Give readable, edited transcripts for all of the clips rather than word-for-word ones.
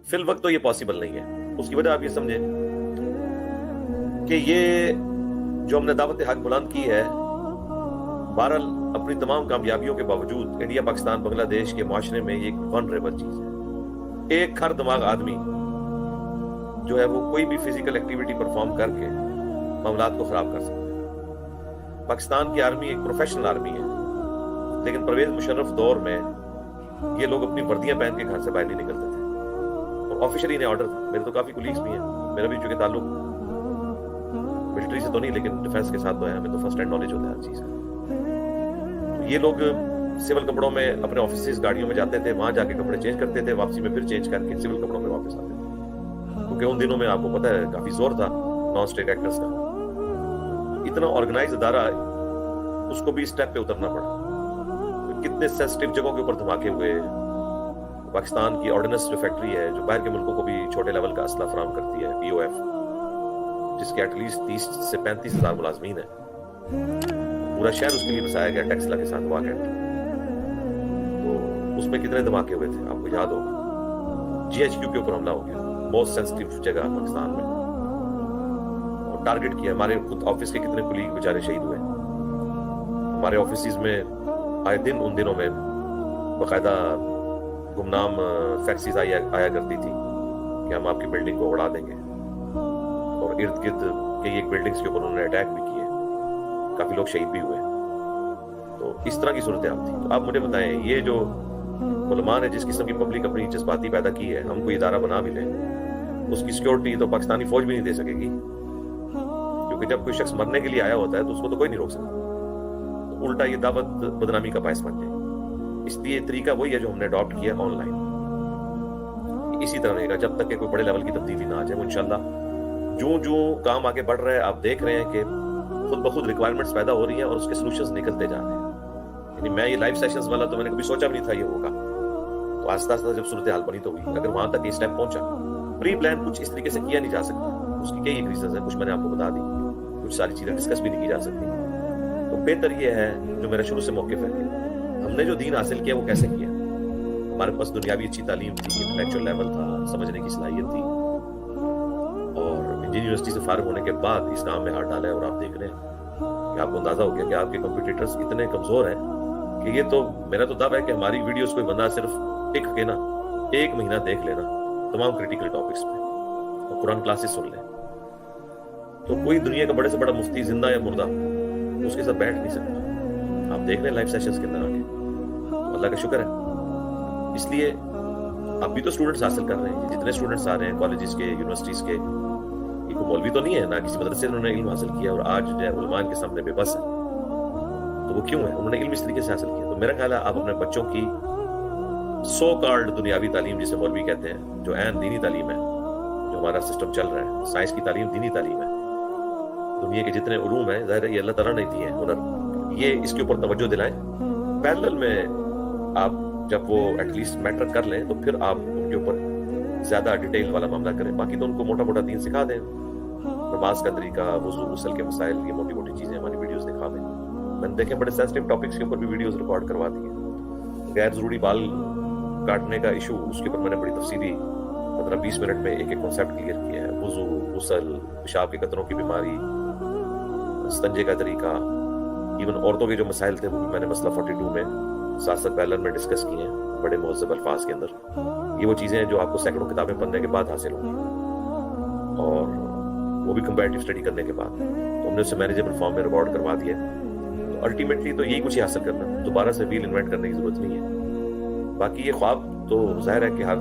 फी वक्त तो ये पॉसिबल नहीं है। उसकी वजह आप ये समझें कि ये जो हमने दावत हक बुलंद की है, बहरहाल अपनी तमाम कामयाबियों के बावजूद इंडिया, पाकिस्तान, बांग्लादेश के माशरे में ये एक वनरेबल चीज है। एक खर दिमाग आदमी जो है वो कोई भी फिजिकल एक्टिविटी परफॉर्म करके मामलात को खराब कर सकता है। पाकिस्तान की आर्मी एक प्रोफेशनल आर्मी है, लेकिन परवेज मुशर्रफ दौर में ये लोग अपनी वर्दियां पहन के घर से बाहर नहीं निकलते थे, और ऑफिशियली इन्हें ऑर्डर था। मेरे तो काफी कुलीग्स भी हैं, मेरा भी चूंकि ताल्लुक मिलिट्री से तो नहीं लेकिन डिफेंस के साथ तो है, हमें तो फर्स्ट हैंड नॉलेज होता है हर चीज का। तो ये लोग सिविल कपड़ों में अपने ऑफिस गाड़ियों में जाते थे, वहां जाके कपड़े चेंज करते थे, वापसी में फिर चेंज करके सिविल कपड़ों में वापस आते थे, क्योंकि उन दिनों में आपको पता है काफी जोर था नॉन स्टेट एक्टर्स का। इतना ऑर्गेनाइज अदारा, उसको भी स्टेप पे उतरना पड़ा। तो कितने सेंसिटिव जगहों के ऊपर धमाके हुए। पाकिस्तान की ऑर्डिनेंस जो फैक्ट्री है, जो बाहर के मुल्कों को भी छोटे लेवल का असला फराम करती है, POF, जिसके एटलीस्ट 30 से 35 हजार मुलाजमीन है, पूरा शहर उसके लिए बसाया गया टेक्सला के साथ वाक़ है। तो उसमें कितने धमाके हुए थे आपको याद होगा। GHQ के ऊपर हमला हो गया, बहुत सेंसिटिव जगह पाकिस्तान में, और टारगेट किया। हमारे खुद ऑफिस के कितने कुलीग बेचारे शहीद हुए। हमारे ऑफिस में आए दिन उन दिनों में बाकायदा गुमनाम फैक्सीज आया करती थी कि हम आपकी बिल्डिंग को उड़ा देंगे, और इर्द गिर्द कई एक बिल्डिंग्स के ऊपर उन्होंने अटैक भी किए, काफी लोग शहीद भी हुए। तो इस तरह की सूरत हाल थी। तो आप मुझे बताएं, ये जो मुसलमान है, जिस किस्म की पब्लिक अपनी जज्बाती पैदा की है, हम कोई इदारा बना भी लें, उसकी सिक्योरिटी तो पाकिस्तानी फौज भी नहीं दे सकेगी, क्योंकि जब कोई शख्स मरने के लिए आया होता है तो उसको तो कोई नहीं रोक सकता। तो उल्टा ये दावत बदनामी का बायस बन जाए। इसलिए तरीका वही है जो हमने अडॉप्ट किया ऑनलाइन। इसी तरह रहेगा जब तक कि कोई बड़े लेवल की तब्दीली ना आ जाए। इंशाल्लाह जो जो काम आगे बढ़ रहा है, आप देख रहे हैं कि खुद ब खुद रिक्वायरमेंट्स पैदा हो रही हैं और उसके सोल्यूशंस निकलते जा रहे हैं। यानी मैं ये लाइव सेशंस वाला तो मैंने कभी सोचा भी नहीं था ये होगा। तो आस्ता आस्ता जब सूरत हाल बनी तो हुई। अगर वहां तक ये स्टेप पहुंचा, प्री प्लान कुछ इस तरीके से किया नहीं जा सकता। उसकी कई रीजंस हैं, कुछ मैंने आपको बता दी, कुछ सारी चीजें डिस्कस भी नहीं की जा सकती। तो बेहतर ये है, जो मेरा शुरू से मौक़िफ़ है, हमने जो दीन हासिल किया वो कैसे किया। हमारे पास दुनियावी अच्छी तालीम थी, इंटेलेक्चुअल लेवल था, समझने की सलाहियत थी, और इंजीनियरिंग यूनिवर्सिटी से फारिग होने के बाद इस काम में हाथ डाला है। और आप देख रहे हैं कि आपको अंदाजा हो गया कि आपके कंप्यूटर्स इतने कमजोर हैं कि ये तो मेरा तो दावा है कि हमारी वीडियोस कोई बंदा सिर्फ टिक के ना 1 महीना देख लेना तमाम क्रिटिकल टॉपिक्स पे, और कुरान क्लासेस सुन ले, तो कोई दुनिया का बड़े से बड़ा मुफ्ती, जिंदा या मुर्दा, उसके साथ बैठ नहीं सकता। आप देख रहे हैं लाइव सेशंस के अंदर आके, तो अल्लाह का शुक्र है। इसलिए अब भी तो स्टूडेंट्स हासिल कर रहे हैं। जितने स्टूडेंट्स आ रहे हैं कॉलेजेस के, यूनिवर्सिटीज के, ये मौलवी तो नहीं है ना, किसी मदरसे से उन्होंने इल्म हासिल किया और आज जो है उलमान के सामने बेबस है। तो वो क्यों है? उन्होंने इल्म इस तरीके से हासिल किया। तो मेरा ख्याल है आप अपने बच्चों की सो कॉल्ड दुनियावी तालीम, जिसे मौलवी कहते हैं, जो ऐन दीनी तालीम है, जो हमारा सिस्टम चल रहा है, साइंस की तालीम दीनी तालीम है, दुनिया के जितने उलूम है, ज़ाहिर है ये अल्लाह ताला ने दिए हैं हुनर, ये इसके ऊपर तवज्जो दिलाएं। पैरेलल में आप जब वो एटलीस्ट मैटर कर लें तो फिर आप उनके ऊपर ज्यादा डिटेल वाला मामला करें। बाकी तो उनको मोटा मोटा दीन सिखा दें, नमाज का तरीका, वुज़ू, गुस्ल के मसाइल, ये मोटी मोटी चीजें हमारी वीडियोस दिखा दें। मैंने देखे बड़े सेंसिटिव टॉपिक्स के ऊपर भी वीडियोस रिकॉर्ड करवा दिए। गैर जरूरी बाल काटने का इशू, उसके ऊपर मैंने बड़ी तफसीली 15-20 मिनट में एक एक कॉन्सेप्ट क्लियर किया है। वुज़ू, गुस्ल, पेशाब के कतरों की बीमारी, स्तंजे का तरीका, इवन औरतों के जो मसाइल थे वो भी मैंने मसला 42 में साथ पैरेलल में डिस्कस किए हैं बड़े मुहज़्ज़ब अल्फाज के अंदर। ये वो चीज़ें हैं जो आपको सैकड़ों किताबें पढ़ने के बाद हासिल होंगी, और वो भी कंपैरेटिव स्टडी करने के बाद। तो हमने उसे मैनेजेबल फॉर्म में रिकॉर्ड करवा दिया। तो अल्टीमेटली तो यही कुछ ही हासिल करना, दोबारा से व्हील इन्वेंट करने की जरूरत नहीं है। बाकी ये ख्वाब तो जाहिर है कि हर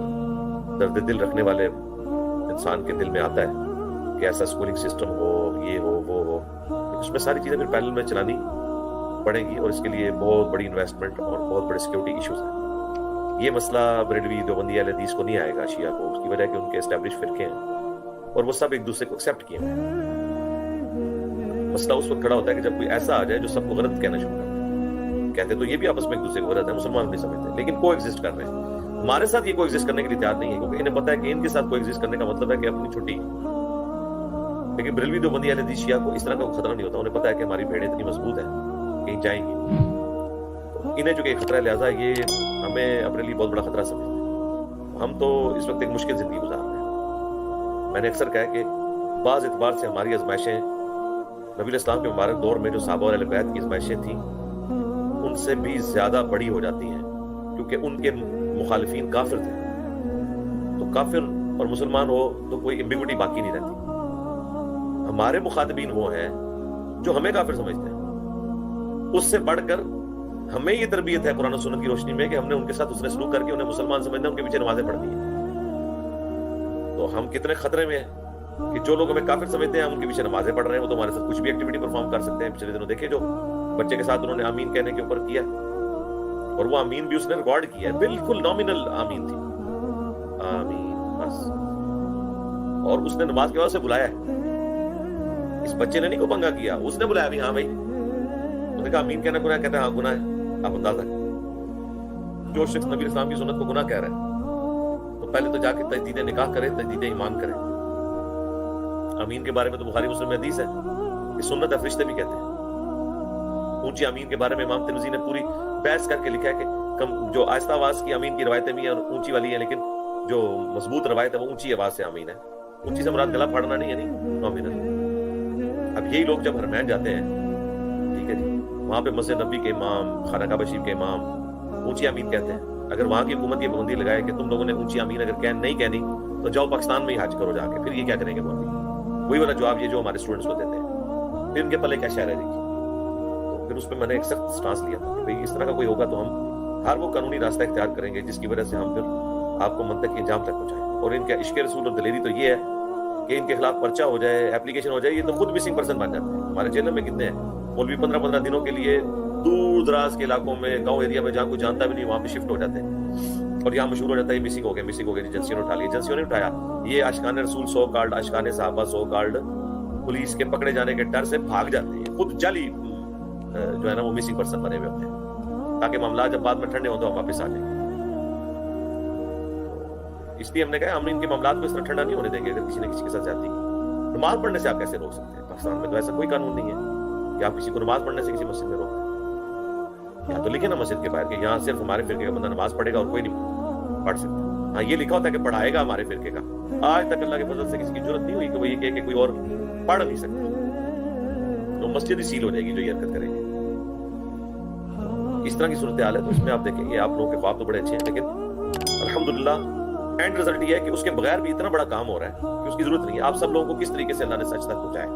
दर्द दिल रखने वाले इंसान के दिल में आता है कि ऐसा स्कूलिंग सिस्टम हो, ये हो, वो हो। उसमें सारी चीज़ें फिर पैरेलल में चलानी पड़ेगी, और इसके लिए बहुत बड़ी इन्वेस्टमेंट और बहुत बड़े सिक्योरिटी इश्यूज हैं। ये मसला बरेलवी, देवबंदी, अहले हदीस को नहीं आएगा, शिया को। उसकी वजह कि उनके एस्टेब्लिश फिरके हैं और वो सब एक दूसरे को एक्सेप्ट किए हैं। मसला उस वक्त खड़ा होता है कि जब कोई ऐसा आ जाए जो सबको गलत कहना शुरू कर दे। कहते तो ये भी आपस में एक दूसरे को गलत है, मुसलमान नहीं समझते, लेकिन को एग्जिस्ट कर रहे हैं। हमारे साथ ये को एग्जिस्ट करने के लिए तैयार नहीं है, क्योंकि इन्हें पता है कि इनके साथ को एग्जिस्ट करने का मतलब है कि अपनी छुट्टी। लेकिन बरेलवी, देवबंदी, अहले हदीस, शिया को इस तरह का खतरा नहीं होता। उन्हें पता है कि हमारी भेड़ें इतनी मजबूत है, कहीं जाएंगी। तो इन्हें जो कि खतरा है, लिहाजा ये हमें अपने लिए बहुत बड़ा खतरा समझते हैं। ہم تو اس وقت ایک مشکل زندگی گزار رہے ہیں. میں نے اکثر کہا کہ بعض اعتبار سے ہماری آزمائشیں نبی الاسلام کے مبارک دور میں جو صحابہ اور اہل بیت کی آزمائشیں تھیں ان سے بھی زیادہ بڑی ہو جاتی ہیں، کیونکہ ان کے مخالفین کافر تھے. تو کافر اور مسلمان ہو تو کوئی ایمبیگوٹی باقی نہیں رہتی. ہمارے مخاطبین وہ ہیں جو ہمیں کافر سمجھتے ہیں. اس سے بڑھ کر ہمیں یہ تربیت ہے قرآن و سنت کی روشنی میں کہ ہم نے ان کے ساتھ اس نے سلوک کر کے انہیں مسلمان سمجھنا، ان کے پیچھے نمازیں پڑھنی ہیں. تو ہم کتنے خطرے میں ہیں کہ جو لوگ ہمیں کافر سمجھتے ہیں ہم ان کے پیچھے نمازیں پڑھ رہے ہیں. وہ تو ہمارے ساتھ کچھ بھی ایکٹیویٹی پرفارم کر سکتے ہیں. پچھلے دنوں دیکھیں جو بچے کے ساتھ انہوں نے آمین کہنے کے اوپر کیا، اور وہ آمین بھی اس نے ریکارڈ کیا ہے، بالکل نامینل آمین تھی، آمین بس. اور اس نے نماز کے بعد سے بلایا ہے. اس بچے نے نہیں کو پنگا کیا، اس نے بلایا بھی. ہاں بھائی، انہوں نے کہا آمین کہنا گناہ، کہتے ہیں ہاں گناہ ہے. آپ اندازہ کریں جو شخص نبی اسلام کی سنت کو گناہ کہہ رہا ہے تو پہلے تو جا کے تجدید نکاح کرے، تجدید ایمان کرے. آمین کے بارے میں تو بخاری مسلم میں حدیث ہے کہ سنت ہے، فرشتے بھی کہتے ہیں. اونچی آمین کے بارے میں امام ترمذی نے پوری بحث کر کے لکھا ہے کہ جو آہستہ آواز کی آمین کی روایتیں بھی ہیں اور اونچی والی ہیں، لیکن جو مضبوط روایت ہے وہ اونچی آواز سے آمین ہے. اونچی سے مراد گلا پھاڑنا نہیں ہے، نہیں نامینل. اب یہی لوگ جب حرمین جاتے ہیں، ٹھیک ہے جی، وہاں پہ مسجد نبی کے امام، خانہ کعبہ شریف کے امام اونچی آمین کہتے ہیں. اگر وہاں کی حکومت یہ پابندی لگائے کہ تم لوگوں نے اونچی آمین اگر نہیں کہنی تو جاؤ پاکستان میں ہی حج کرو جا کے، پھر یہ کیا کریں گے؟ وہی والا جواب یہ جو ہمارے اسٹوڈنٹس کو دیتے ہیں، پھر ان کے پلے کیا شہر ہے جی. تو پھر اس پہ میں نے ایک سخت سٹانس لیا تھا کہ بھئی اس طرح کا کوئی ہوگا تو ہم ہر وہ قانونی راستہ اختیار کریں گے جس کی وجہ سے ہم پھر آپ کو منطق کے انجام تک پہنچائیں. اور ان کا عشق رسول اور دلیری تو یہ ہے کہ ان کے خلاف پرچہ ہو جائے، اپلیکیشن ہو جائے، یہ تو خود مسنگ پرسن بن جاتے ہیں. ہمارے جیلوں میں کتنے ہیں مولوی 15 دنوں کے لیے دور دراز کے علاقوں میں، گاؤں ایریا میں جہاں کوئی جانتا بھی نہیں وہاں پہ شفٹ ہو جاتے ہیں، اور یہاں مشہور ہو جاتا ہے مسنگ ہو گیا، مسنگ ہو گیا. ایجنسیوں نے اٹھا لی، ایجنسیوں نے اٹھایا. یہ عاشقان رسول سو کالڈ، عاشقان صحابہ سو کالڈ پولیس کے پکڑے جانے کے ڈر سے بھاگ جاتے ہیں. خود جعلی جو ہے نا وہ مسنگ پرسن بنے ہوئے ہوتے ہیں تاکہ معاملات جب بعد میں ٹھنڈے ہوں تو ہم واپس آ جائیں. اس لیے ہم نے کہا ہم ان کے معاملات کو اس طرح ٹھنڈا نہیں ہونے دیں گے. اگر کسی نے کسی کے ساتھ زیادتی کی، نماز پڑھنے سے آپ کیسے روک سکتے ہیں؟ پاکستان میں تو ایسا کوئی قانون نہیں ہے کہ آپ کسی کو نماز پڑھنے سے کسی مسجد میں روک دیں. یہاں تو لکھے نا مسجد کے باہر کہ یہاں صرف ہمارے فرقے کا بندہ نماز پڑھے گا اور کوئی نہیں پڑھ سکتا. ہاں یہ لکھا ہوتا ہے کہ پڑھائے گا ہمارے فرقے کا. آج تک اللہ کے فضل سے کسی کی ضرورت نہیں ہوئی کہ وہ یہ کہے کہ کوئی اور پڑھ نہیں سکتا. تو مسجد ہی سیل ہو جائے گی جو یہ حرکت کرے گی. اس طرح کی صورتحال ہے. تو اس میں آپ دیکھیں گے آپ لوگوں کے خواب تو بڑے اچھے ہیں، لیکن الحمدللہ اینڈ رزلٹ یہ ہے کہ اس کے بغیر بھی اتنا بڑا کام ہو رہا ہے کہ اس کی ضرورت نہیں ہے. آپ سب لوگوں کو کس طریقے سے اللہ نے سچ تک پہنچایا،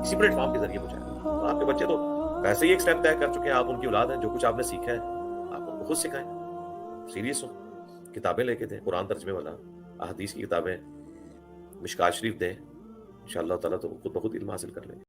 اسی پلیٹ فارم کے ذریعے پہنچایا. آپ کے بچے تو ویسے ہی ایک سٹیپ طے کر چکے ہیں. آپ ان کی اولاد ہیں. جو کچھ آپ نے سیکھا ہے آپ ان کو خود سکھائیں. سیریس ہو، کتابیں لے کے دیں، قرآن ترجمے والا، احادیث کی کتابیں، مشکات شریف دیں. انشاءاللہ تعالیٰ تو خود بخود علم حاصل کر لیں گے.